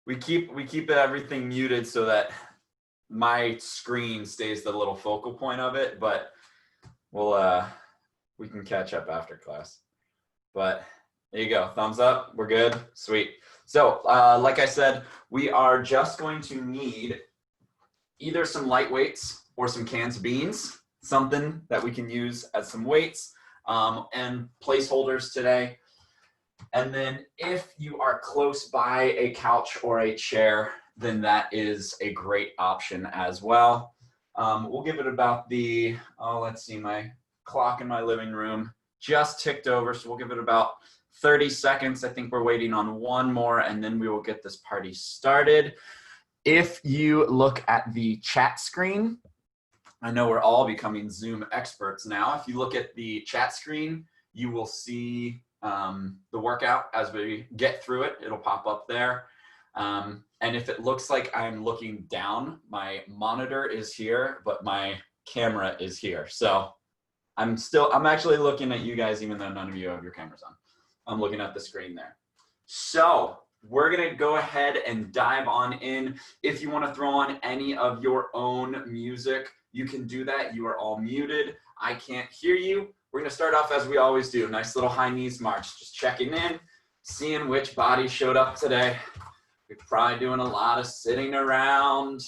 we keep everything muted so that my screen stays the little focal point of it, but we can catch up after class. But there you go, thumbs up, we're good, sweet. So like I said, we are just going to need either some light weights or some cans of beans, something that we can use as some weights and placeholders today. And then if you are close by a couch or a chair, then that is a great option as well. We'll give it about let's see, my clock in my living room just ticked over, so we'll give it about 30 seconds. I think we're waiting on one more, and then we will get this party started. If you look at the chat screen, I know we're all becoming Zoom experts now. If you look at the chat screen, you will see the workout as we get through it. It'll pop up there. And if it looks like I'm looking down, my monitor is here, but my camera is here. So I'm actually looking at you guys, even though none of you have your cameras on. I'm looking at the screen there. So we're gonna go ahead and dive on in. If you wanna throw on any of your own music, you can do that. You are all muted. I can't hear you. We're gonna start off as we always do. Nice little high knees march. Just checking in, seeing which body showed up today. We're probably doing a lot of sitting around,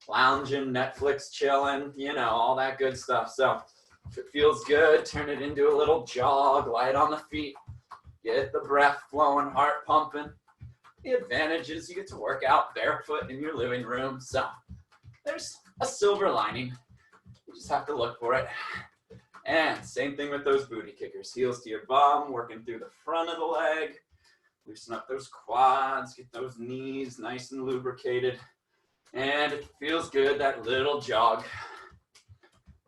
lounging, Netflix chilling, you know, all that good stuff. So if it feels good, turn it into a little jog, light on the feet, get the breath flowing, heart pumping. The advantage is you get to work out barefoot in your living room. So there's a silver lining. You just have to look for it. And same thing with those booty kickers. Heels to your bum, working through the front of the leg. Loosen up those quads, get those knees nice and lubricated. And if it feels good, that little jog.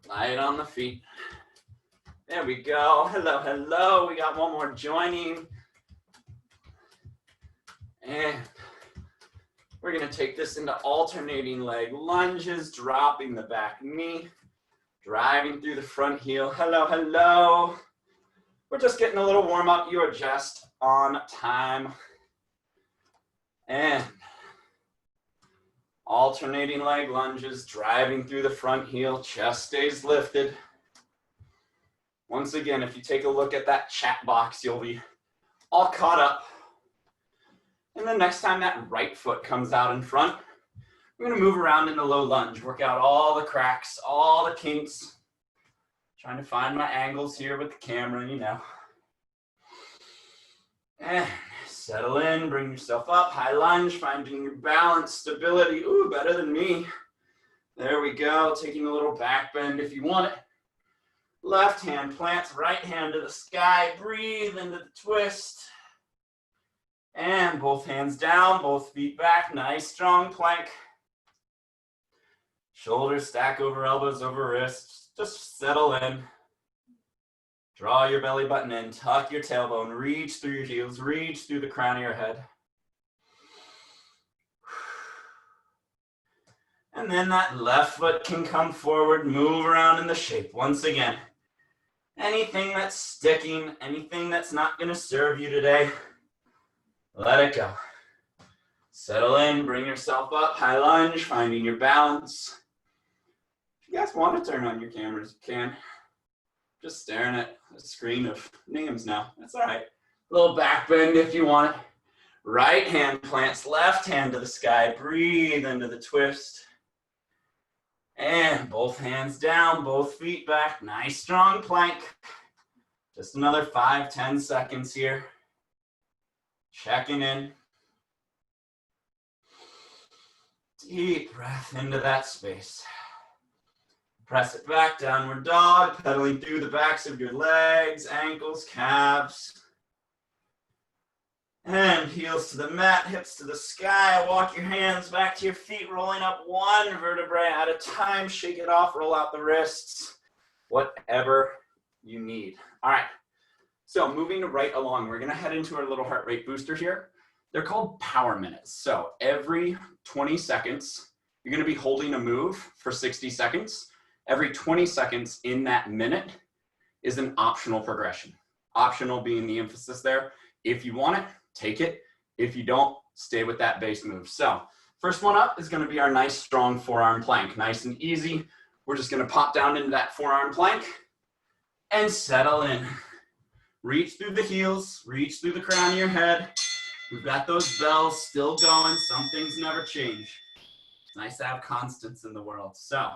Light on the feet. There we go. Hello, hello. We got one more joining. And we're going to take this into alternating leg lunges, dropping the back knee, driving through the front heel. Hello, hello. We're just getting a little warm up. You are just on time. And alternating leg lunges, driving through the front heel, chest stays lifted. Once again, if you take a look at that chat box, you'll be all caught up. And then next time that right foot comes out in front, we're gonna move around in the low lunge, work out all the cracks, all the kinks. Trying to find my angles here with the camera, you know. And settle in, bring yourself up, high lunge, finding your balance, stability. Ooh, better than me. There we go, taking a little back bend if you want it. Left hand plants, right hand to the sky, breathe into the twist. And both hands down, both feet back, nice strong plank. Shoulders stack over elbows over wrists, just settle in. Draw your belly button in, tuck your tailbone, reach through your heels, reach through the crown of your head. And then that left foot can come forward, move around in the shape. Once again, anything that's sticking, anything that's not gonna serve you today, let it go. Settle in, bring yourself up, high lunge, finding your balance. If you guys want to turn on your cameras, you can. Just staring at a screen of names now. That's all right. A little back bend if you want it. Right hand plants, left hand to the sky. Breathe into the twist. And both hands down, both feet back. Nice strong plank. Just another 5-10 seconds here. Checking in. Deep breath into that space. Press it back, downward dog, pedaling through the backs of your legs, ankles, calves. And heels to the mat, hips to the sky. Walk your hands back to your feet, rolling up one vertebrae at a time. Shake it off, roll out the wrists, whatever you need. All right, so moving right along, we're gonna head into our little heart rate booster here. They're called power minutes. So every 20 seconds, you're gonna be holding a move for 60 seconds. Every 20 seconds in that minute is an optional progression. Optional being the emphasis there. If you want it, take it. If you don't, stay with that base move. So first one up is going to be our nice strong forearm plank. Nice and easy. We're just going to pop down into that forearm plank and settle in. Reach through the heels, reach through the crown of your head. We've got those bells still going. Some things never change. It's nice to have constants in the world. So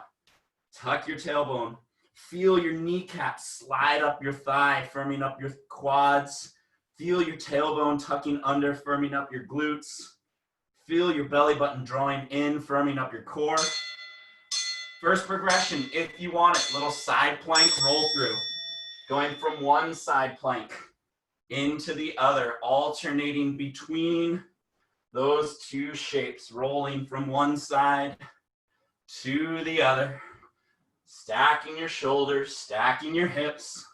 tuck your tailbone. Feel your kneecap slide up your thigh, firming up your quads. Feel your tailbone tucking under, firming up your glutes. Feel your belly button drawing in, firming up your core. First progression, if you want it, little side plank roll through. Going from one side plank into the other, alternating between those two shapes, rolling from one side to the other. Stacking your shoulders, stacking your hips.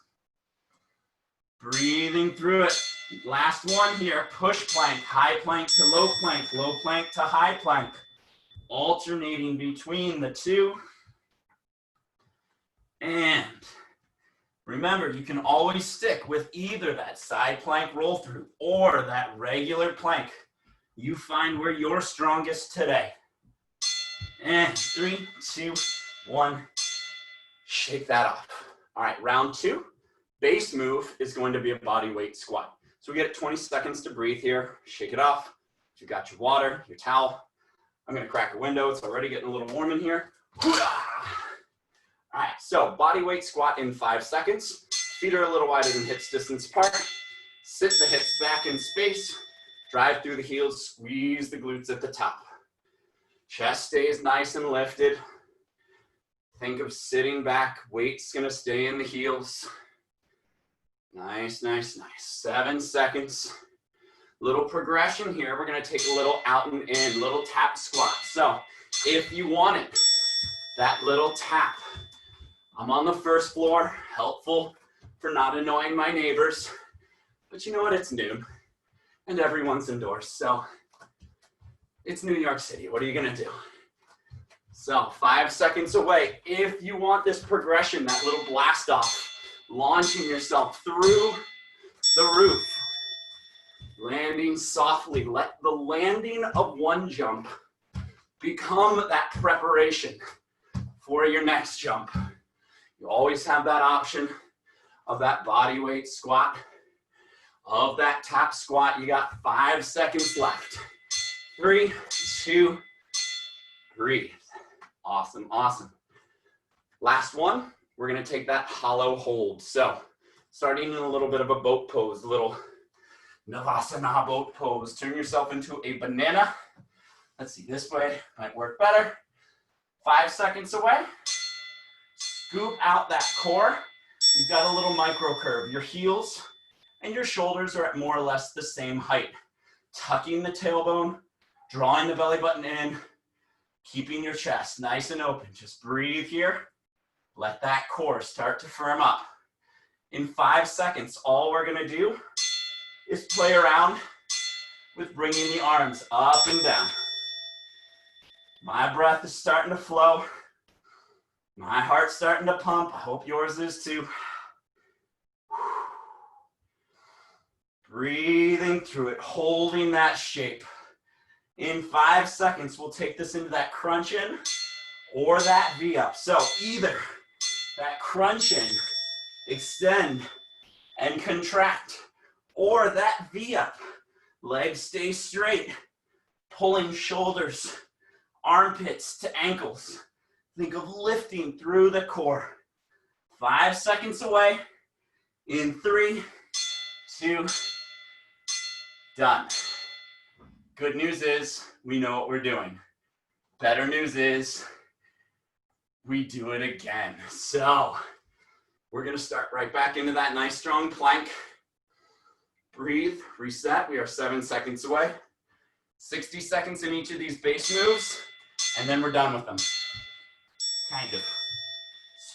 Breathing through it. Last one here, push plank, high plank to low plank to high plank. Alternating between the two. And remember, you can always stick with either that side plank roll through or that regular plank. You find where you're strongest today. And 3, 2, 1. Shake that off. All right, round 2. Base move is going to be a body weight squat. So we get 20 seconds to breathe here. Shake it off. If you've got your water, your towel. I'm going to crack a window. It's already getting a little warm in here. All right, so body weight squat in 5 seconds. Feet are a little wider than hips distance apart. Sit the hips back in space. Drive through the heels. Squeeze the glutes at the top. Chest stays nice and lifted. Think of sitting back. Weight's gonna stay in the heels. Nice, nice, nice. 7 seconds. Little progression here. We're gonna take a little out and in, little tap squat. So if you want it, that little tap. I'm on the first floor, helpful for not annoying my neighbors. But you know what, it's noon and everyone's indoors. So it's New York City. What are you gonna do? So 5 seconds away. If you want this progression, that little blast off, launching yourself through the roof, landing softly. Let the landing of one jump become that preparation for your next jump. You always have that option of that body weight squat, of that tap squat. You got 5 seconds left. 3, 2, breathe. Awesome, awesome. Last one, we're gonna take that hollow hold. So starting in a little bit of a boat pose, a little Navasana boat pose. Turn yourself into a banana. Let's see, this way might work better. 5 seconds away. Scoop out that core. You've got a little micro curve. Your heels and your shoulders are at more or less the same height. Tucking the tailbone, drawing the belly button in, keeping your chest nice and open. Just breathe here. Let that core start to firm up. In 5 seconds, all we're gonna do is play around with bringing the arms up and down. My breath is starting to flow. My heart's starting to pump. I hope yours is too. Breathing through it, holding that shape. In 5 seconds, we'll take this into that crunch in or that V up. So either that crunch in, extend and contract, or that V up, legs stay straight, pulling shoulders, armpits to ankles. Think of lifting through the core. 5 seconds away. In 3, 2, done. Good news is we know what we're doing. Better news is we do it again. So we're gonna start right back into that nice strong plank. Breathe, reset. We are 7 seconds away. 60 seconds in each of these base moves, and then we're done with them. Kind of.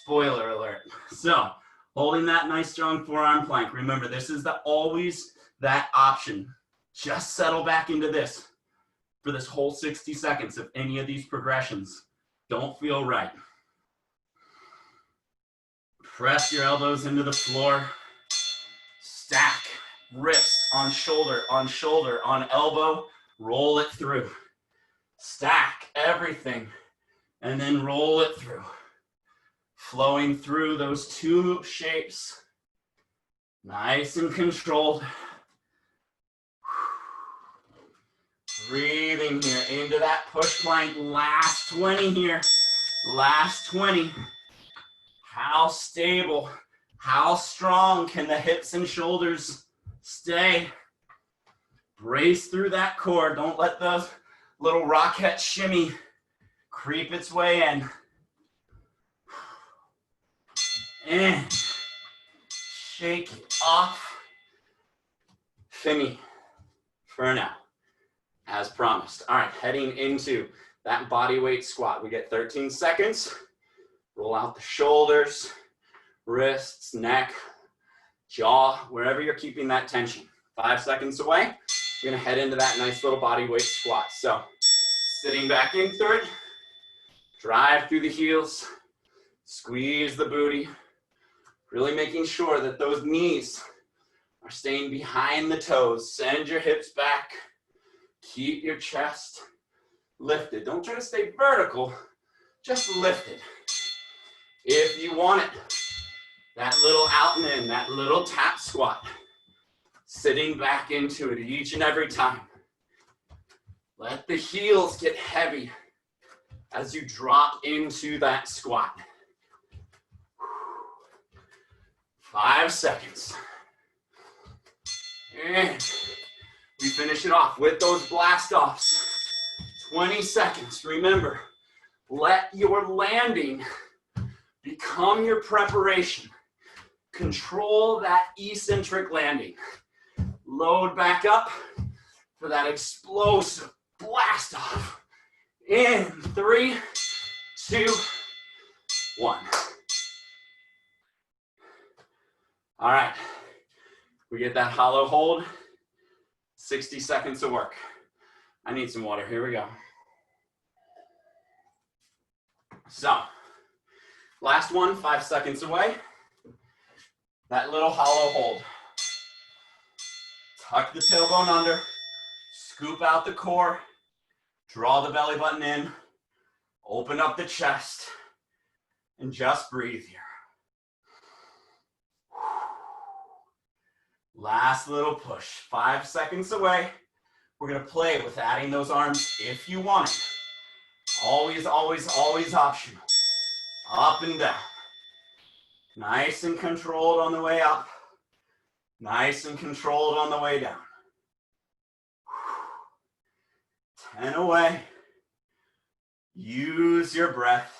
Spoiler alert. So, holding that nice strong forearm plank. Remember, this is always that option. Just settle back into this for this whole 60 seconds if any of these progressions don't feel right. Press your elbows into the floor. Stack wrist on shoulder, on elbow. Roll it through. Stack everything and then roll it through. Flowing through those two shapes. Nice and controlled. Breathing here into that push plank. Last 20 here. Last 20. How stable, how strong can the hips and shoulders stay? Brace through that core. Don't let the little rocket shimmy creep its way in. And shake it off. Fini for now, as promised. All right, heading into that body weight squat. We get 13 seconds. Roll out the shoulders, wrists, neck, jaw, wherever you're keeping that tension. 5 seconds away, you're gonna head into that nice little body weight squat. So sitting back in through it, drive through the heels, squeeze the booty, really making sure that those knees are staying behind the toes. Send your hips back, keep your chest lifted. Don't try to stay vertical, just lifted. If you want it, that little out and in, that little tap squat, sitting back into it each and every time. Let the heels get heavy as you drop into that squat. 5 seconds. And we finish it off with those blast offs. 20 seconds. Remember, let your landing become your preparation. Control that eccentric landing. Load back up for that explosive blast off. In 3, 2, 1. All right, we get that hollow hold. 60 seconds of work. I need some water, here we go. So, last one, 5 seconds away. That little hollow hold. Tuck the tailbone under, scoop out the core, draw the belly button in, open up the chest, and just breathe here. Last little push, 5 seconds away. We're gonna play with adding those arms if you want it. Always, always, always optional. Up and down. Nice and controlled on the way up. Nice and controlled on the way down. 10 away. Use your breath.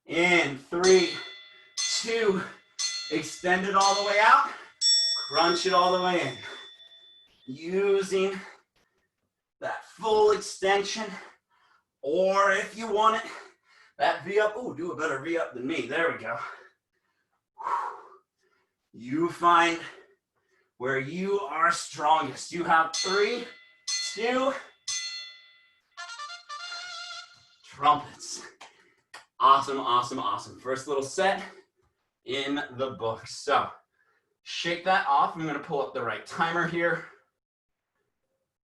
In 3, 2, extend it all the way out. Crunch it all the way in. Using that full extension, or if you want it, that V up. Oh, do a better V up than me. There we go. You find where you are strongest. You have 3, 2, trumpets. Awesome, awesome, awesome. First little set in the book. So shake that off. I'm going to pull up the right timer here.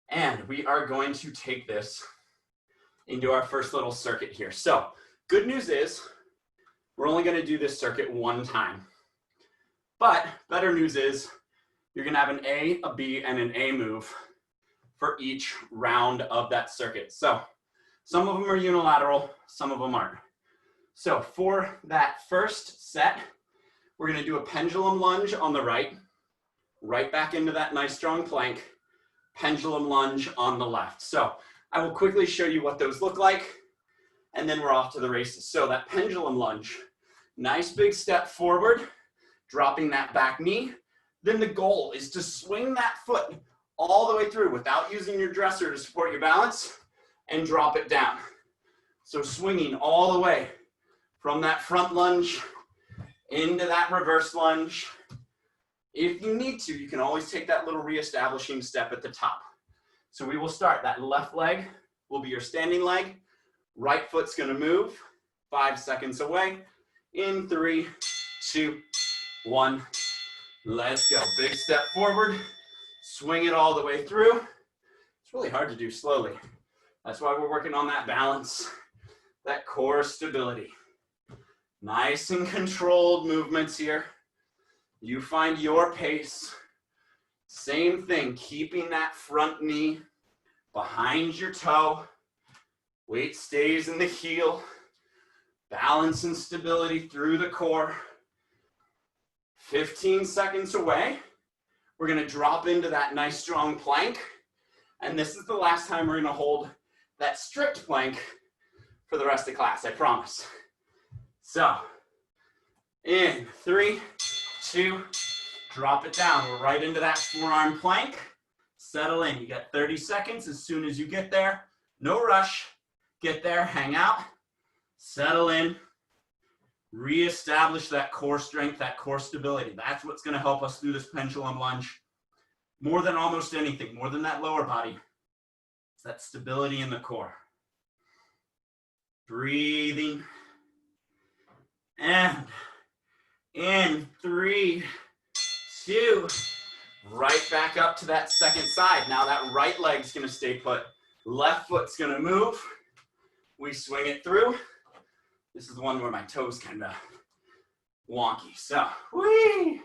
And we are going to take this into our first little circuit here. So good news is we're only going to do this circuit one time. But better news is you're going to have an A, a B, and an A move for each round of that circuit. So some of them are unilateral, some of them aren't. So for that first set, we're going to do a pendulum lunge on the right back into that nice strong plank, pendulum lunge on the left. So I will quickly show you what those look like, and then we're off to the races. So that pendulum lunge, nice big step forward, dropping that back knee. Then the goal is to swing that foot all the way through without using your dresser to support your balance and drop it down. So swinging all the way from that front lunge into that reverse lunge. If you need to, you can always take that little reestablishing step at the top. So we will start. That left leg will be your standing leg. Right foot's gonna move. 5 seconds away. In 3, 2, 1. Let's go. Big step forward. Swing it all the way through. It's really hard to do slowly. That's why we're working on that balance, that core stability. Nice and controlled movements here. You find your pace. Same thing, keeping that front knee behind your toe. Weight stays in the heel. Balance and stability through the core. 15 seconds away. We're gonna drop into that nice strong plank. And this is the last time we're gonna hold that strict plank for the rest of class, I promise. So, in 3, 2, drop it down. We're right into that forearm plank. Settle in. You got 30 seconds. As soon as you get there, no rush. Get there, hang out, settle in, reestablish that core strength, that core stability. That's what's going to help us through this pendulum lunge. More than almost anything, more than that lower body, it's that stability in the core. Breathing. And in 3, 2, right back up to that second side. Now that right leg's going to stay put. Left foot's going to move. We swing it through. This is the one where my toes kind of wonky. So, whee!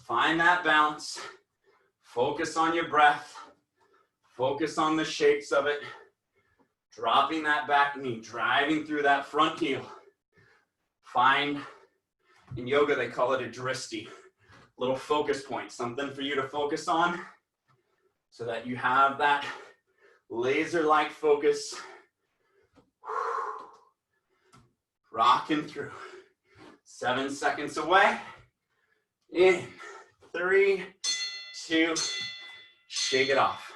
Find that balance. Focus on your breath. Focus on the shapes of it. Dropping that back knee, driving through that front heel. Find, in yoga they call it a dristi, little focus point, something for you to focus on so that you have that laser-like focus. Rocking through. 7 seconds away. In 3, 2, shake it off.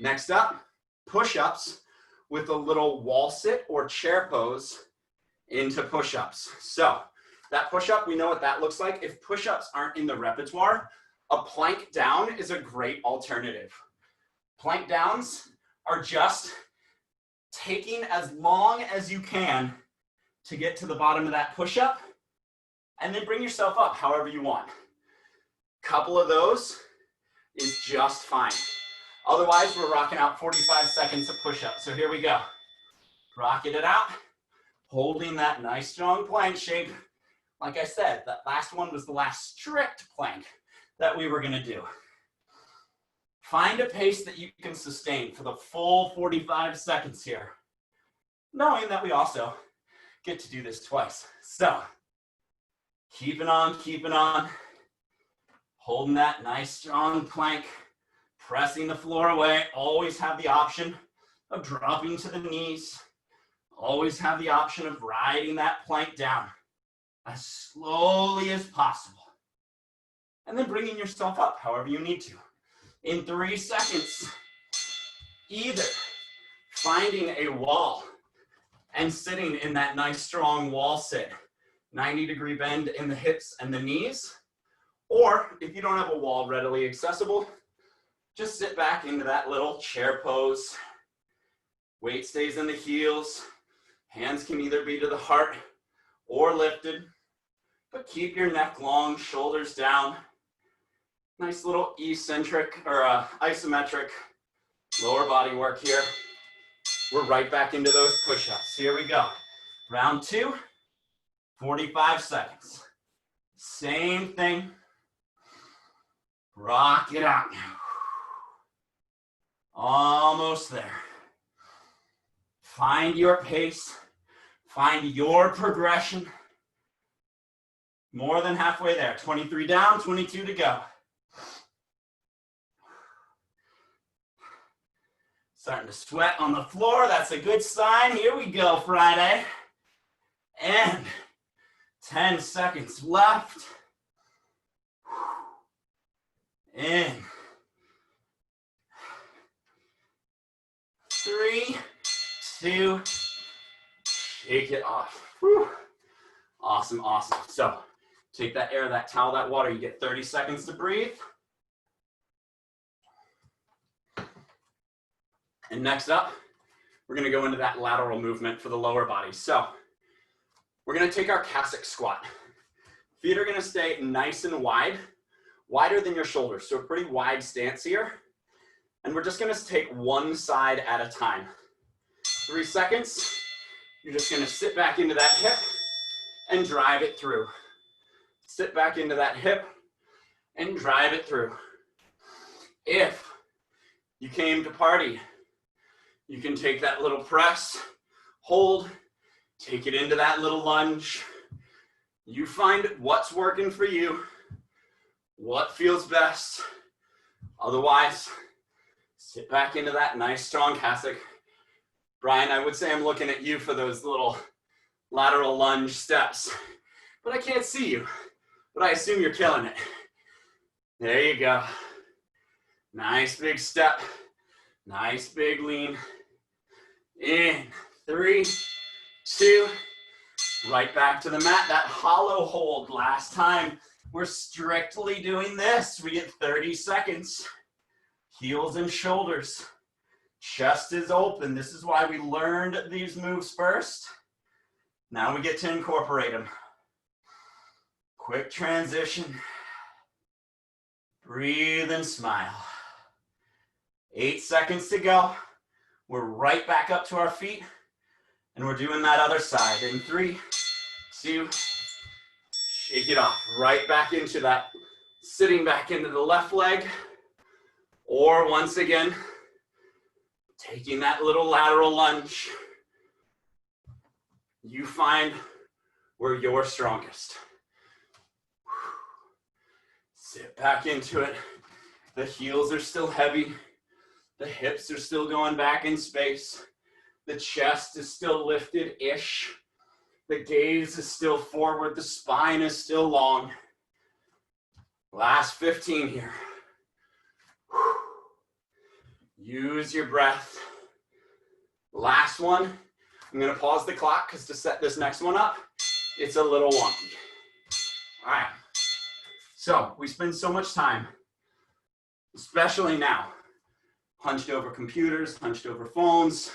Next up, push-ups with a little wall sit or chair pose into push-ups. So that push-up, we know what that looks like. If push-ups aren't in the repertoire, a plank down is a great alternative. Plank downs are just taking as long as you can to get to the bottom of that push-up, and then bring yourself up however you want. Couple of those is just fine. Otherwise, we're rocking out 45 seconds of push-up. So here we go. Rocking it out, holding that nice strong plank shape. Like I said, that last one was the last strict plank that we were gonna do. Find a pace that you can sustain for the full 45 seconds here, knowing that we also get to do this twice. So, keeping on, holding that nice strong plank, pressing the floor away. Always have the option of dropping to the knees. Always have the option of riding that plank down as slowly as possible. And then bringing yourself up however you need to. In 3 seconds, either finding a wall and sitting in that nice strong wall sit, 90-degree bend in the hips and the knees, or if you don't have a wall readily accessible, just sit back into that little chair pose. Weight stays in the heels. Hands can either be to the heart or lifted, but keep your neck long, shoulders down. Nice little eccentric or isometric lower body work here. We're right back into those push-ups. Here we go. Round 2, 45 seconds. Same thing. Rock it out now. Almost there. Find your pace. Find your progression. More than halfway there. 23 down, 22 to go. Starting to sweat on the floor. That's a good sign. Here we go, Friday. And 10 seconds left. In 3, 2, shake it off. Whew. Awesome, awesome. So take that air, that towel, that water. You get 30 seconds to breathe. And next up, we're going to go into that lateral movement for the lower body. So we're going to take our Cossack squat. Feet are going to stay nice and wide. wider than your shoulders. So a pretty wide stance here. And we're just gonna take one side at a time. 3 seconds. You're just gonna sit back into that hip and drive it through. Sit back into that hip and drive it through. If you came to party, you can take that little press, hold, take it into that little lunge. You find what's working for you, what feels best. Otherwise, sit back into that nice strong cassock. Brian, I would say I'm looking at you for those little lateral lunge steps, but I can't see you, but I assume you're killing it. There you go. Nice big step, nice big lean. In 3, 2, right back to the mat. That hollow hold last time. We're strictly doing this. We get 30 seconds. Heels and shoulders. Chest is open. This is why we learned these moves first. Now we get to incorporate them. Quick transition. Breathe and smile. 8 seconds to go. We're right back up to our feet. And we're doing that other side. In 3, 2, shake it off. Right back into that, sitting back into the left leg. Or once again, taking that little lateral lunge. You find where you're strongest. Sit back into it. The heels are still heavy. The hips are still going back in space. The chest is still lifted-ish. The gaze is still forward. The spine is still long. Last 15 here. Use your breath. Last one. I'm going to pause the clock because to set this next one up, it's a little wonky. All right. So we spend so much time, especially now, hunched over computers, hunched over phones.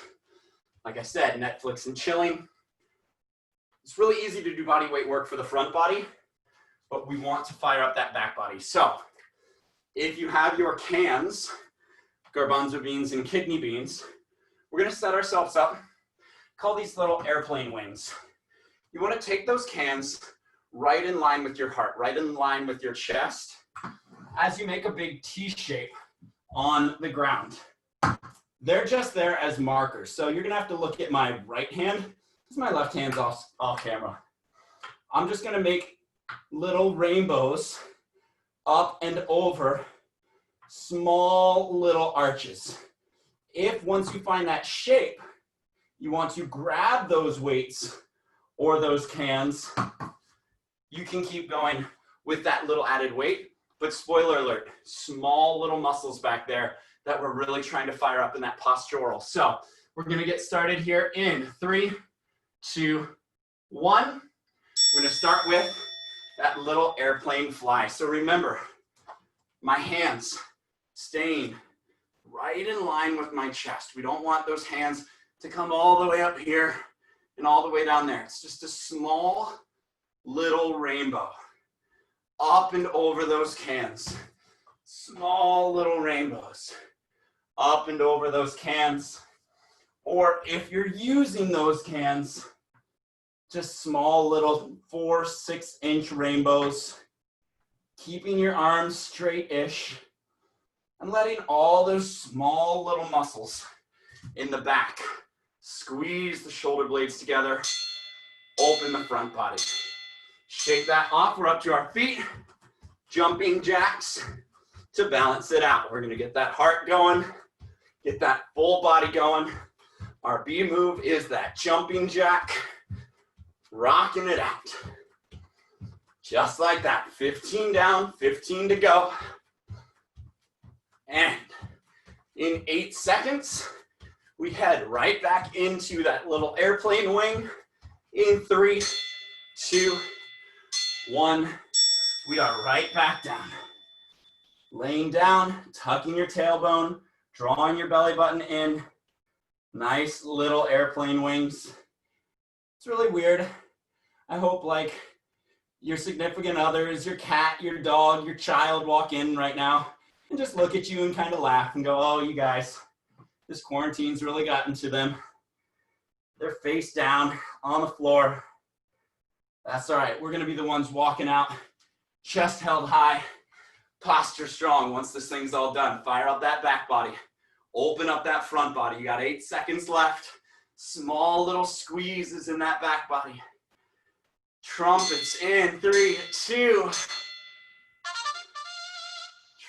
Like I said, Netflix and chilling. It's really easy to do body weight work for the front body, but we want to fire up that back body. So if you have your cans, garbanzo beans and kidney beans, we're gonna set ourselves up, call these little airplane wings. You wanna take those cans right in line with your heart, right in line with your chest, as you make a big T shape on the ground. They're just there as markers. So you're gonna have to look at my right hand, because my left hand's off camera. I'm just gonna make little rainbows up and over small little arches. If once you find that shape, you want to grab those weights or those cans, you can keep going with that little added weight. But spoiler alert, small little muscles back there that we're really trying to fire up in that postural. So we're gonna get started here in 3, 2, 1. We're gonna start with that little airplane fly. So remember, my hands staying right in line with my chest. We don't want those hands to come all the way up here and all the way down there. It's just a small little rainbow up and over those cans. Small little rainbows up and over those cans. Or if you're using those cans, just small little 4, 6-inch rainbows, keeping your arms straight-ish and letting all those small little muscles in the back squeeze the shoulder blades together, open the front body. Shake that off. We're up to our feet, jumping jacks to balance it out. We're gonna get that heart going, get that full body going. Our B move is that jumping jack, rocking it out. Just like that, 15 down, 15 to go. And in 8 seconds, we head right back into that little airplane wing. In 3, 2, 1, we are right back down. Laying down, tucking your tailbone, drawing your belly button in. Nice little airplane wings. It's really weird. I hope like your significant others, your cat, your dog, your child walk in right now and just look at you and kind of laugh and go, oh, you guys, this quarantine's really gotten to them. They're face down on the floor. That's all right. We're going to be the ones walking out, chest held high, posture strong. Once this thing's all done, fire up that back body. Open up that front body. You got 8 seconds left. Small little squeezes in that back body. Trumpets in 3, 2.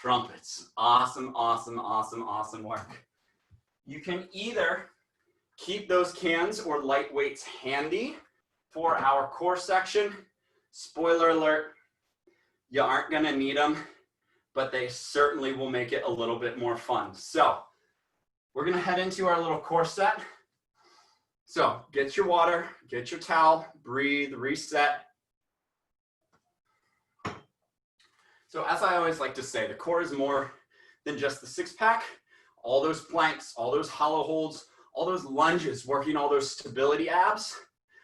Trumpets. Awesome, awesome, awesome, awesome work. You can either keep those cans or light weights handy for our core section. Spoiler alert, you aren't gonna need them, but they certainly will make it a little bit more fun. So we're gonna head into our little core set. So get your water, get your towel, breathe, reset. So as I always like to say, the core is more than just the 6-pack. All those planks, all those hollow holds, all those lunges, working all those stability abs.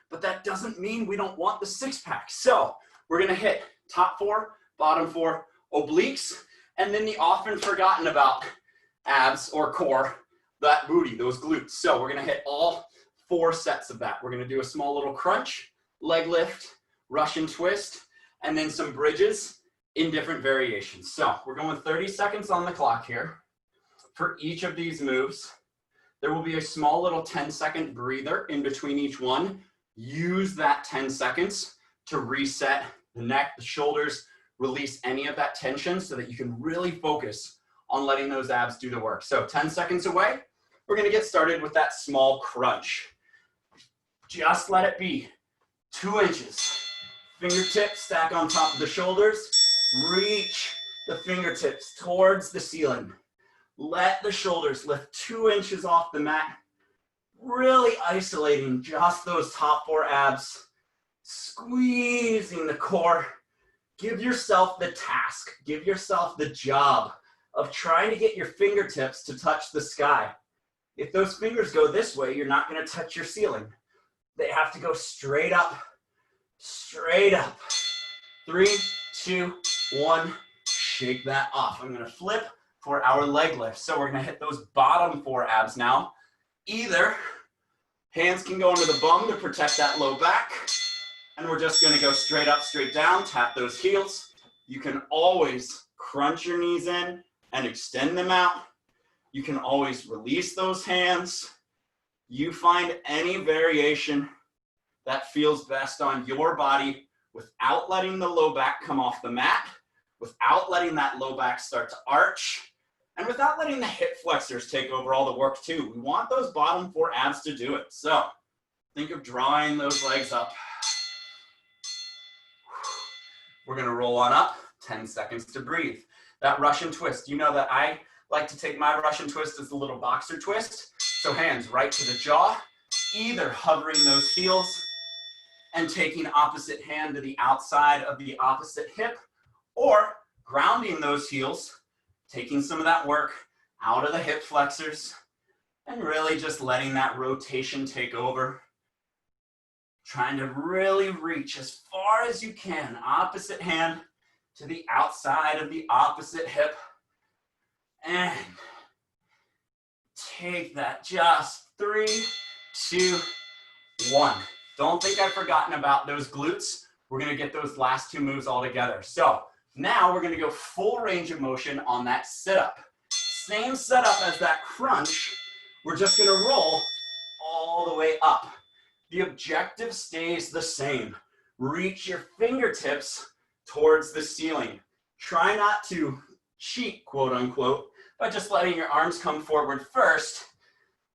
But that doesn't mean we don't want the 6-pack. So we're gonna hit top 4, bottom 4, obliques, and then the often forgotten about abs or core, that booty, those glutes. So we're gonna hit all 4 sets of that. We're gonna do a small little crunch, leg lift, Russian twist, and then some bridges in different variations. So we're going 30 seconds on the clock here. For each of these moves, there will be a small little 10-second breather in between each one. Use that 10 seconds to reset the neck, the shoulders, release any of that tension so that you can really focus on letting those abs do the work. So 10 seconds away, we're gonna get started with that small crunch. Just let it be 2 inches. Fingertips stack on top of the shoulders. Reach the fingertips towards the ceiling. Let the shoulders lift 2 inches off the mat. Really isolating just those top 4 abs. Squeezing the core. Give yourself the task. Give yourself the job of trying to get your fingertips to touch the sky. If those fingers go this way, you're not going to touch your ceiling. They have to go straight up. Straight up. 3, 2, 1. Shake that off. I'm going to flip for our leg lift. So we're going to hit those bottom 4 abs now. Either hands can go under the bum to protect that low back. And we're just going to go straight up, straight down. Tap those heels. You can always crunch your knees in and extend them out. You can always release those hands. You find any variation that feels best on your body without letting the low back come off the mat, without letting that low back start to arch, and without letting the hip flexors take over all the work too. We want those bottom 4 abs to do it. So think of drawing those legs up. We're gonna roll on up, 10 seconds to breathe. That Russian twist, you know that I like to take my Russian twist as a little boxer twist. So hands right to the jaw, either hovering those heels and taking opposite hand to the outside of the opposite hip, or grounding those heels, taking some of that work out of the hip flexors, and really just letting that rotation take over. Trying to really reach as far as you can, opposite hand to the outside of the opposite hip. And take that, just 3, 2, 1. Don't think I've forgotten about those glutes. We're gonna get those last 2 moves all together. So now we're gonna go full range of motion on that sit-up. Same setup as that crunch. We're just gonna roll all the way up. The objective stays the same. Reach your fingertips towards the ceiling. Try not to cheat, quote unquote, by just letting your arms come forward first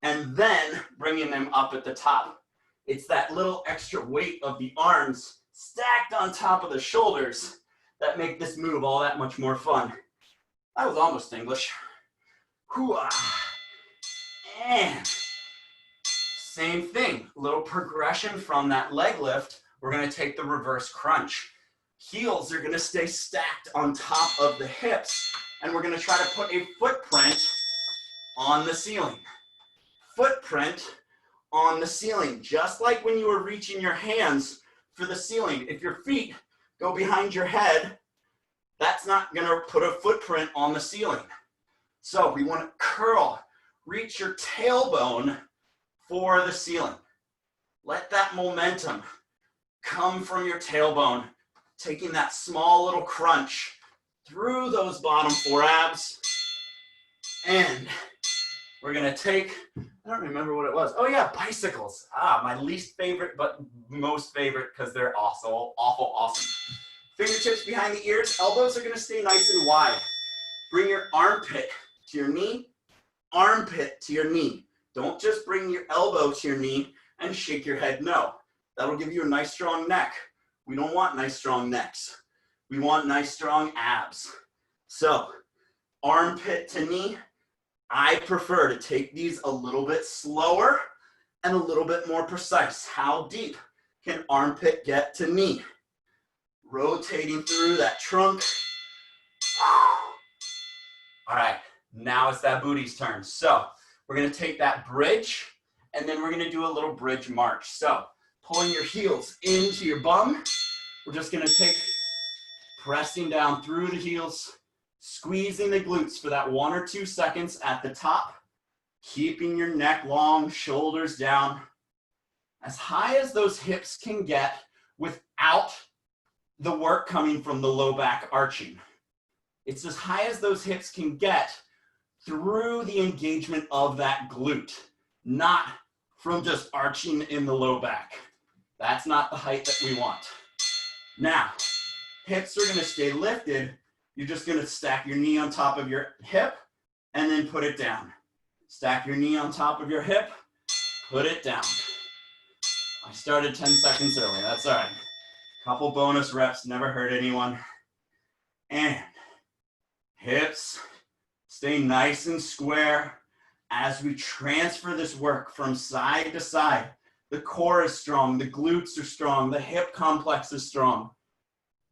and then bringing them up at the top. It's that little extra weight of the arms stacked on top of the shoulders that make this move all that much more fun. That was almost English. Hoo-ah. And same thing, little progression from that leg lift. We're gonna take the reverse crunch. Heels are gonna stay stacked on top of the hips, and we're gonna try to put a footprint on the ceiling. Footprint on the ceiling, just like when you were reaching your hands for the ceiling. If your feet go behind your head, that's not gonna put a footprint on the ceiling. So we wanna curl, reach your tailbone for the ceiling. Let that momentum come from your tailbone, taking that small little crunch through those bottom 4 abs. And we're gonna take, I don't remember what it was. Oh yeah, bicycles. My least favorite, but most favorite because they're awesome, awesome. Fingertips behind the ears, elbows are gonna stay nice and wide. Bring your armpit to your knee, armpit to your knee. Don't just bring your elbow to your knee and shake your head, no. That'll give you a nice strong neck. We don't want nice strong necks. We want nice strong abs. So, armpit to knee. I prefer to take these a little bit slower and a little bit more precise. How deep can armpit get to knee? Rotating through that trunk. All right, now it's that booty's turn. So we're gonna take that bridge and then we're gonna do a little bridge march. So pulling your heels into your bum. We're just gonna take, pressing down through the heels, squeezing the glutes for that 1 or 2 seconds at the top, keeping your neck long, shoulders down, as high as those hips can get without the work coming from the low back arching. It's as high as those hips can get through the engagement of that glute, not from just arching in the low back. That's not the height that we want. Now, hips are gonna stay lifted. You're just gonna stack your knee on top of your hip and then put it down. Stack your knee on top of your hip, put it down. I started 10 seconds early, that's all right. Couple bonus reps, never hurt anyone. And hips stay nice and square as we transfer this work from side to side. The core is strong, the glutes are strong, the hip complex is strong.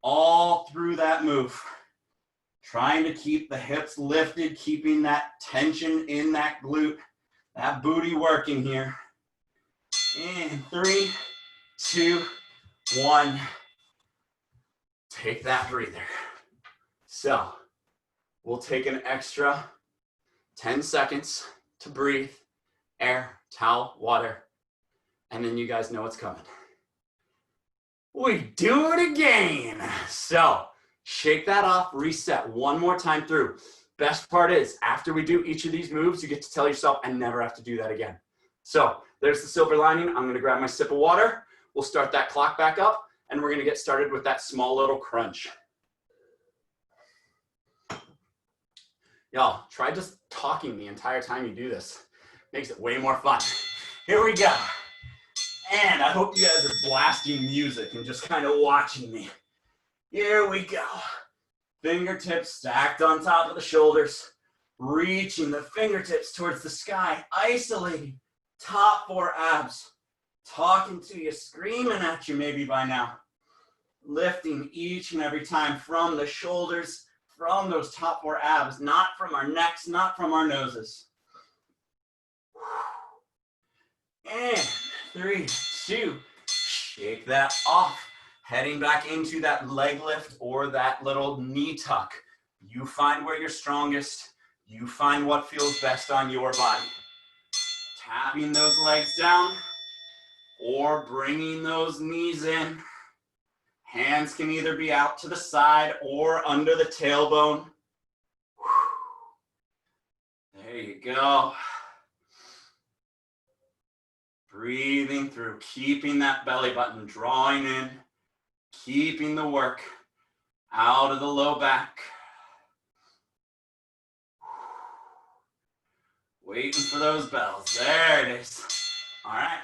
All through that move. Trying to keep the hips lifted, keeping that tension in that glute, that booty working here. And 3, 2, 1. Take that breather. So we'll take an extra 10 seconds to breathe, air, towel, water, and then you guys know what's coming. We do it again. So shake that off, reset one more time through. Best part is, after we do each of these moves, you get to tell yourself, I never have to do that again. So there's the silver lining. I'm gonna grab my sip of water. We'll start that clock back up, and we're gonna get started with that small little crunch. Y'all, try just talking the entire time you do this. Makes it way more fun. Here we go. And I hope you guys are blasting music and just kind of watching me. Here we go. Fingertips stacked on top of the shoulders, reaching the fingertips towards the sky, isolating top 4 abs, talking to you, screaming at you maybe by now. Lifting each and every time from the shoulders, from those top 4 abs, not from our necks, not from our noses. And 3, 2, shake that off. Heading back into that leg lift or that little knee tuck. You find where you're strongest. You find what feels best on your body. Tapping those legs down or bringing those knees in. Hands can either be out to the side or under the tailbone. There you go. Breathing through, keeping that belly button drawing in. Keeping the work out of the low back. Waiting for those bells. There it is. All right.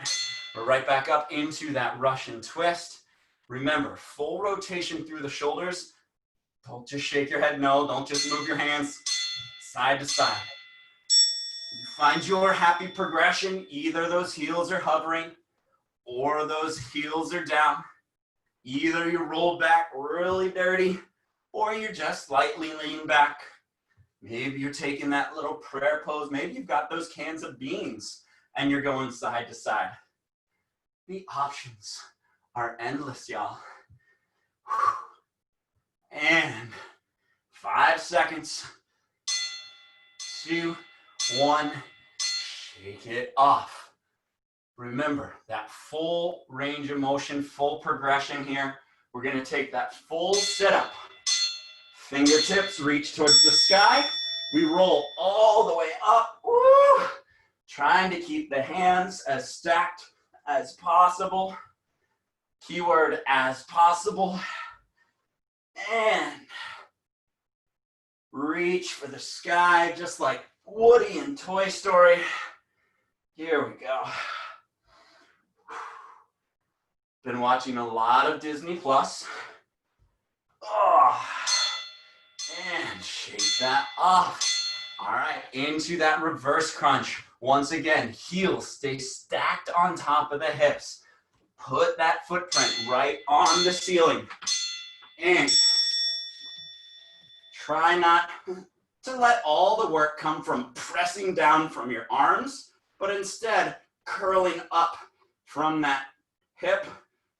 We're right back up into that Russian twist. Remember, full rotation through the shoulders. Don't just shake your head. No, don't just move your hands side to side. You find your happy progression. Either those heels are hovering or those heels are down. Either you roll back really dirty or you're just slightly lean back. Maybe you're taking that little prayer pose. Maybe you've got those cans of beans and you're going side to side. The options are endless, y'all. And 5 seconds. 2, 1. Shake it off. Remember that full range of motion, full progression here. We're going to take that full sit-up. Fingertips reach towards the sky. We roll all the way up. Woo! Trying to keep the hands as stacked as possible. Keyword as possible. And reach for the sky just like Woody in Toy Story. Here we go. Been watching a lot of Disney Plus. Oh, and shake that off. All right, into that reverse crunch. Once again, heels stay stacked on top of the hips. Put that footprint right on the ceiling. And try not to let all the work come from pressing down from your arms, but instead curling up from that hip,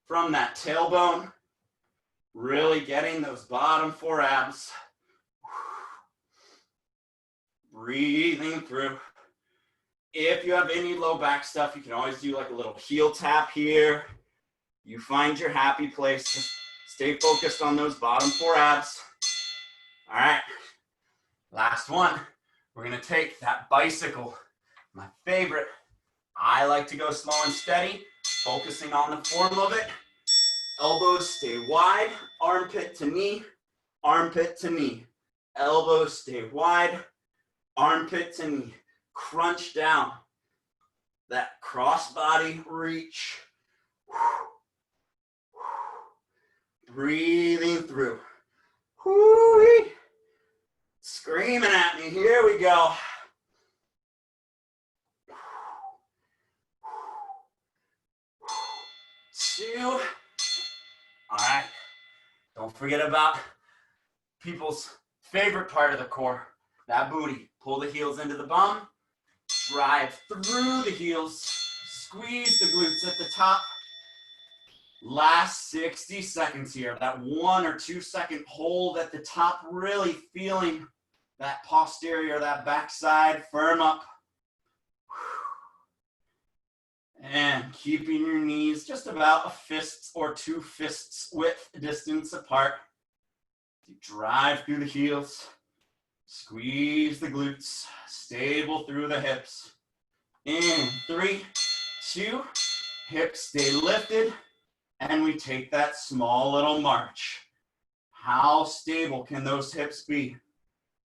from that tailbone, really getting those bottom 4 abs. Breathing through. If you have any low back stuff, you can always do like a little heel tap here. You find your happy place. Just stay focused on those bottom 4 abs. All right, last one. We're gonna take that bicycle, my favorite. I like to go slow and steady, focusing on the form of it. Elbows stay wide, armpit to knee, armpit to knee. Elbows stay wide, armpit to knee. Crunch down. That cross-body reach. Breathing through. Whoo-wee. Screaming at me. Here we go. Two. All right. Don't forget about people's favorite part of the core, that booty. Pull the heels into the bum. Drive through the heels. Squeeze the glutes at the top. Last 60 seconds here. That 1 or 2 second hold at the top, really feeling that posterior, that backside firm up. And keeping your knees just about a fist or 2 fists width distance apart. You drive through the heels. Squeeze the glutes. Stable through the hips. In 3, 2, hips stay lifted. And we take that small little march. How stable can those hips be?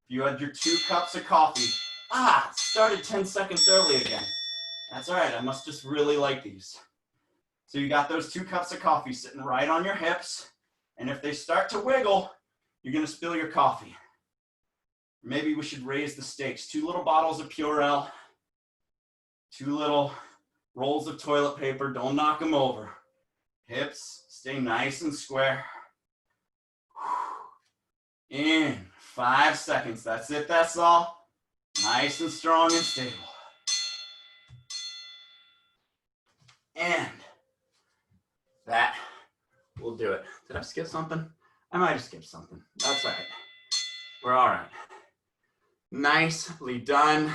If you had your 2 cups of coffee, it started 10 seconds early again. That's all right, I must just really like these. So you got those 2 cups of coffee sitting right on your hips, and if they start to wiggle, you're gonna spill your coffee. Maybe we should raise the stakes. 2 little bottles of Purell, 2 little rolls of toilet paper, don't knock them over. Hips stay nice and square. In 5 seconds, that's it, that's all. Nice and strong and stable. And that will do it. Did I skip something? I might have skipped something. That's all right. We're all right. Nicely done.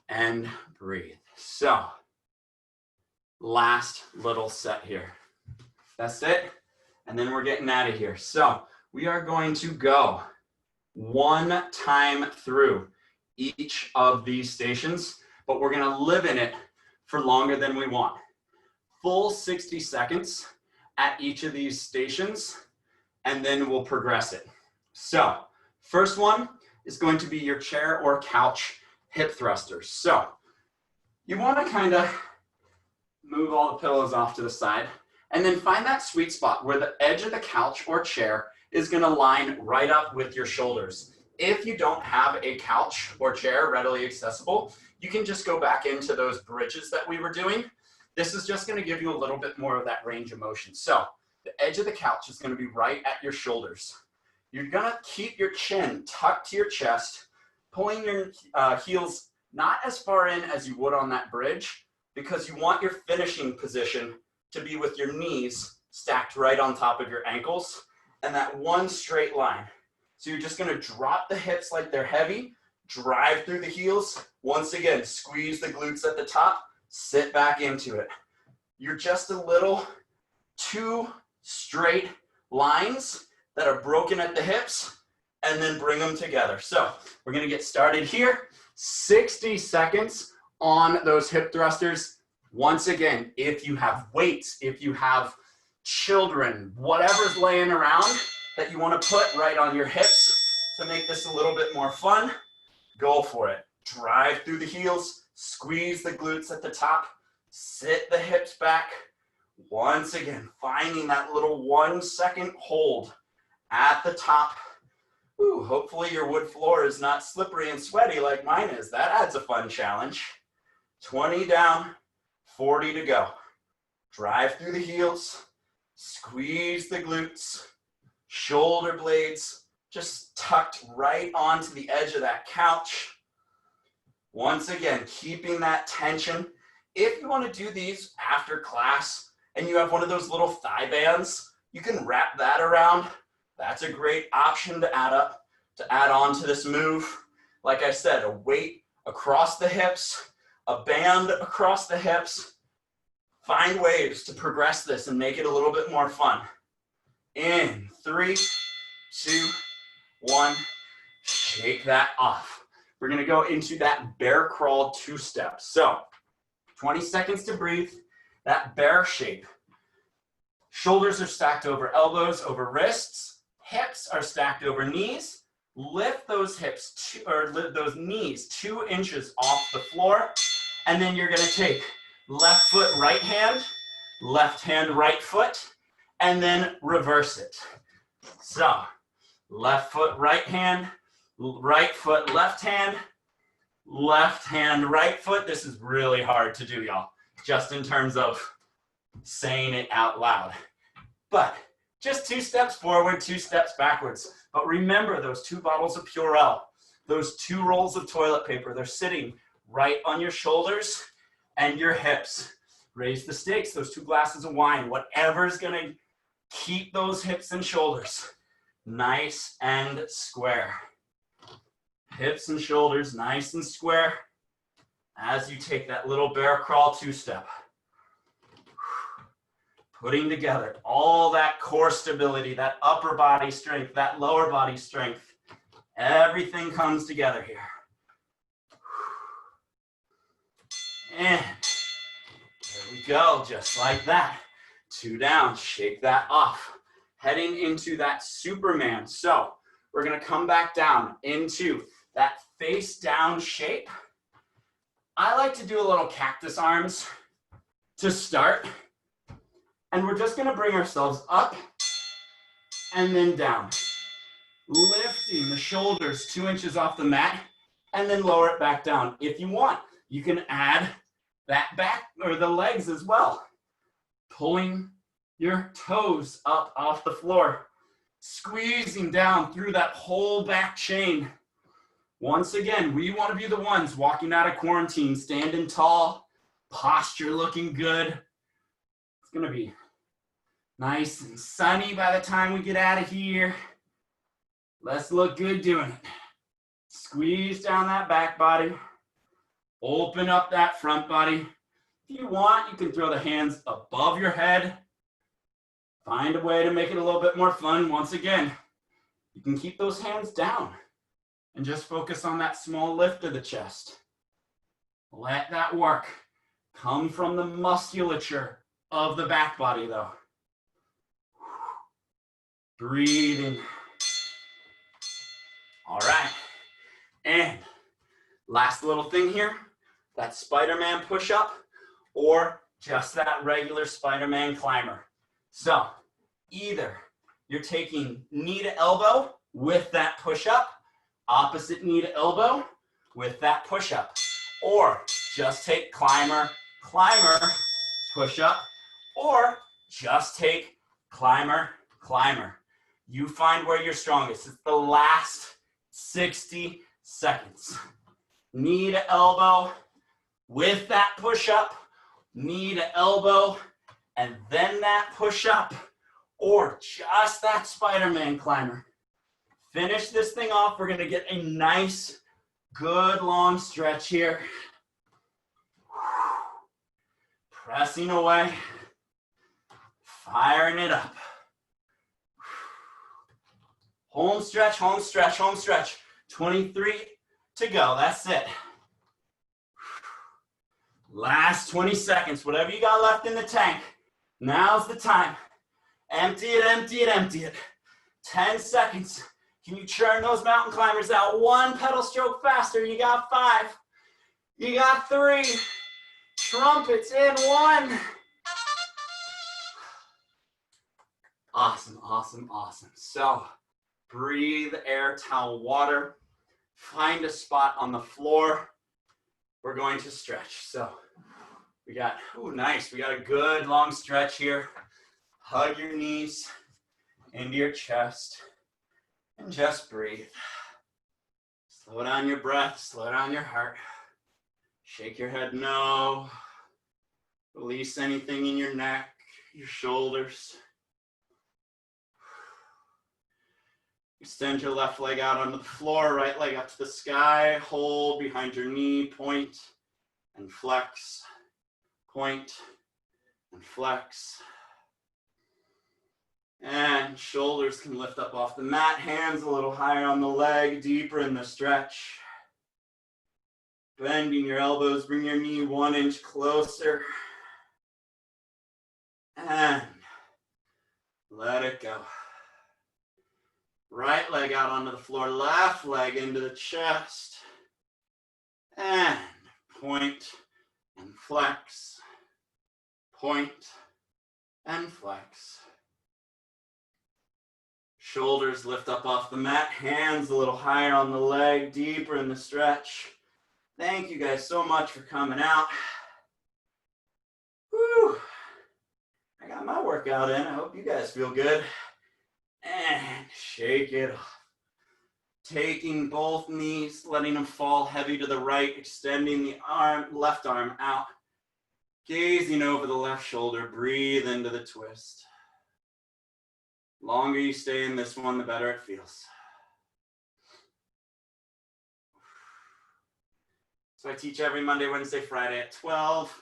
And breathe. So, last little set here. That's it. And then we're getting out of here. So, we are going to go 1 time through each of these stations, but we're going to live in it for longer than we want. Full 60 seconds at each of these stations, and then we'll progress it. So, first one is going to be your chair or couch hip thrusters. So, you want to kind of move all the pillows off to the side, and then find that sweet spot where the edge of the couch or chair is going to line right up with your shoulders. If you don't have a couch or chair readily accessible, you can just go back into those bridges that we were doing. This is just going to give you a little bit more of that range of motion. So the edge of the couch is going to be right at your shoulders. You're going to keep your chin tucked to your chest, pulling your heels not as far in as you would on that bridge, because you want your finishing position to be with your knees stacked right on top of your ankles. and that one straight line. So you're just gonna drop the hips like they're heavy, drive through the heels. Once again, squeeze the glutes at the top, sit back into it. You're just a little two straight lines that are broken at the hips, and then bring them together. So we're gonna get started here. 60 seconds on those hip thrusters. Once again, if you have weights, if you have children, whatever's laying around that you wanna put right on your hips to make this a little bit more fun, go for it. Drive through the heels, squeeze the glutes at the top, sit the hips back. Once again, finding that little 1 second hold at the top. Ooh, hopefully your wood floor is not slippery and sweaty like mine is. That adds a fun challenge. 20 down, 40 to go. Drive through the heels, squeeze the glutes, shoulder blades just tucked right onto the edge of that couch. Once again, keeping that tension. If you want to do these after class and you have one of those little thigh bands, you can wrap that around. That's a great option to add on to this move. Like I said, a weight across the hips, a band across the hips. Find ways to progress this and make it a little bit more fun. In 3, 2, 1, shake that off. We're gonna go into that bear crawl 2-step. So 20 seconds to breathe, that bear shape. Shoulders are stacked over elbows, over wrists. Hips are stacked over knees. Lift those hips, those knees 2 inches off the floor. And then you're gonna take left foot, right hand, right foot, and then reverse it. So, left foot, right hand, right foot, left hand, right foot. This is really hard to do, y'all, just in terms of saying it out loud. But just 2 steps forward, 2 steps backwards. But remember those 2 bottles of Purell, those 2 rolls of toilet paper, they're sitting right on your shoulders and your hips. Raise the stakes, those 2 glasses of wine, whatever's gonna keep those hips and shoulders nice and square. Hips and shoulders nice and square as you take that little bear crawl 2-step. Putting together all that core stability, that upper body strength, that lower body strength. Everything comes together here. And there we go, just like that. 2 down, shake that off. Heading into that Superman. So we're gonna come back down into that face down shape. I like to do a little cactus arms to start. And we're just gonna bring ourselves up and then down. Lifting the shoulders 2 inches off the mat and then lower it back down. If you want, you can add that back or the legs as well. Pulling your toes up off the floor. Squeezing down through that whole back chain. Once again, we wanna be the ones walking out of quarantine, standing tall, posture looking good. It's gonna be nice and sunny by the time we get out of here. Let's look good doing it. Squeeze down that back body. Open up that front body. If you want, you can throw the hands above your head. Find a way to make it a little bit more fun. Once again, you can keep those hands down and just focus on that small lift of the chest. Let that work come from the musculature of the back body though. Breathing. All right. And last little thing here, that Spider-Man push-up or just that regular Spider-Man climber. So either you're taking knee to elbow with that push-up, opposite knee to elbow with that push-up, or just take climber, climber, push-up, or just take climber, climber. You find where you're strongest. It's the last 60 seconds. Knee to elbow with that push-up, knee to elbow, and then that push-up, or just that Spider-Man climber. Finish this thing off. We're gonna get a nice, good long stretch here. Pressing away, firing it up. Home stretch, home stretch, home stretch. 23 to go, that's it. Last 20 seconds, whatever you got left in the tank, now's the time. Empty it, empty it, empty it. 10 seconds. Can you churn those mountain climbers out one pedal stroke faster? You got 5. You got 3. Trumpets in 1. Awesome, awesome, awesome. So breathe, air, towel, water. Find a spot on the floor. We're going to stretch. So we got, ooh, nice. We got a good long stretch here. Hug your knees into your chest and just breathe. Slow down your breath, slow down your heart. Shake your head no. Release anything in your neck, your shoulders. Extend your left leg out onto the floor, right leg up to the sky. Hold behind your knee, point and flex. Point and flex. And shoulders can lift up off the mat, hands a little higher on the leg, deeper in the stretch. Bending your elbows, bring your knee 1 inch closer. And let it go. Right leg out onto the floor, left leg into the chest. And point and flex. Point and flex. Shoulders lift up off the mat, hands a little higher on the leg, deeper in the stretch. Thank you guys so much for coming out. Whew. I got my workout in. I hope you guys feel good. And shake it off. Taking both knees, letting them fall heavy to the right, extending the left arm out. Gazing over the left shoulder, breathe into the twist. Longer you stay in this one, the better it feels. So I teach every Monday, Wednesday, Friday at 12,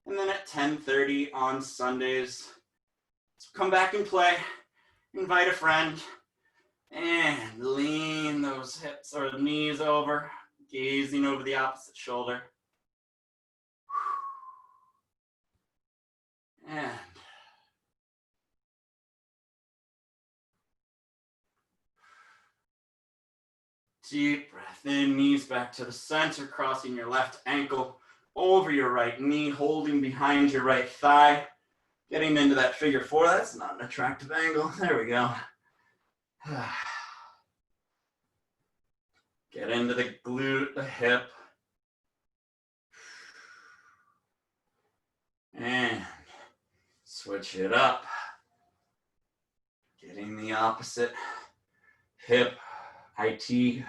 and then at 10:30 on Sundays. So come back and play, invite a friend, and lean those hips or knees over, gazing over the opposite shoulder. And deep breath in, knees back to the center, crossing your left ankle over your right knee, holding behind your right thigh, getting into that figure 4. That's not an attractive angle. There we go. Get into the glute, the hip. And switch it up. Getting the opposite hip, IT.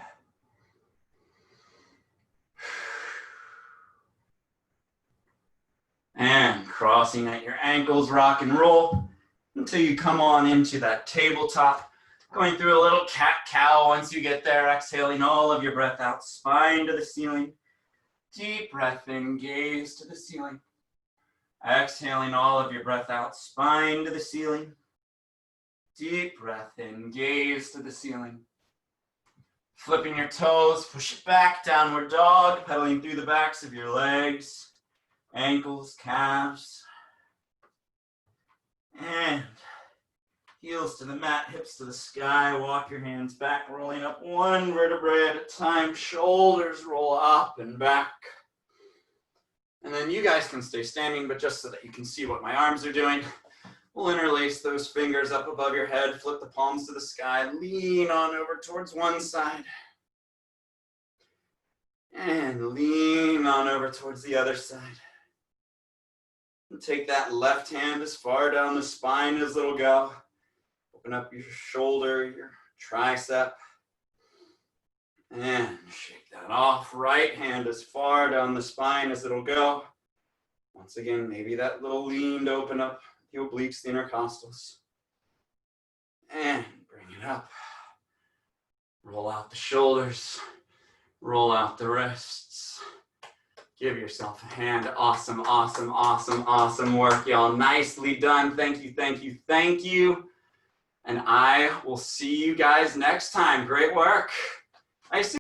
And crossing at your ankles, rock and roll until you come on into that tabletop. Going through a little cat-cow. Once you get there, exhaling all of your breath out, spine to the ceiling. Deep breath in, gaze to the ceiling. Exhaling all of your breath out, spine to the ceiling. Deep breath in, gaze to the ceiling. Flipping your toes, push it back, downward dog, pedaling through the backs of your legs. Ankles, calves, and heels to the mat, hips to the sky. Walk your hands back, rolling up 1 vertebrae at a time. Shoulders roll up and back. And then you guys can stay standing, but just so that you can see what my arms are doing, we'll interlace those fingers up above your head, flip the palms to the sky, lean on over towards one side. And lean on over towards the other side. And take that left hand as far down the spine as it'll go. Open up your shoulder, your tricep. And shake that off. Right hand as far down the spine as it'll go. Once again, maybe that little lean to open up the obliques, the intercostals. And bring it up. Roll out the shoulders. Roll out the wrists. Give yourself a hand. Awesome, awesome, awesome, awesome work, y'all. Nicely done. Thank you, thank you, thank you. And I will see you guys next time. Great work. I see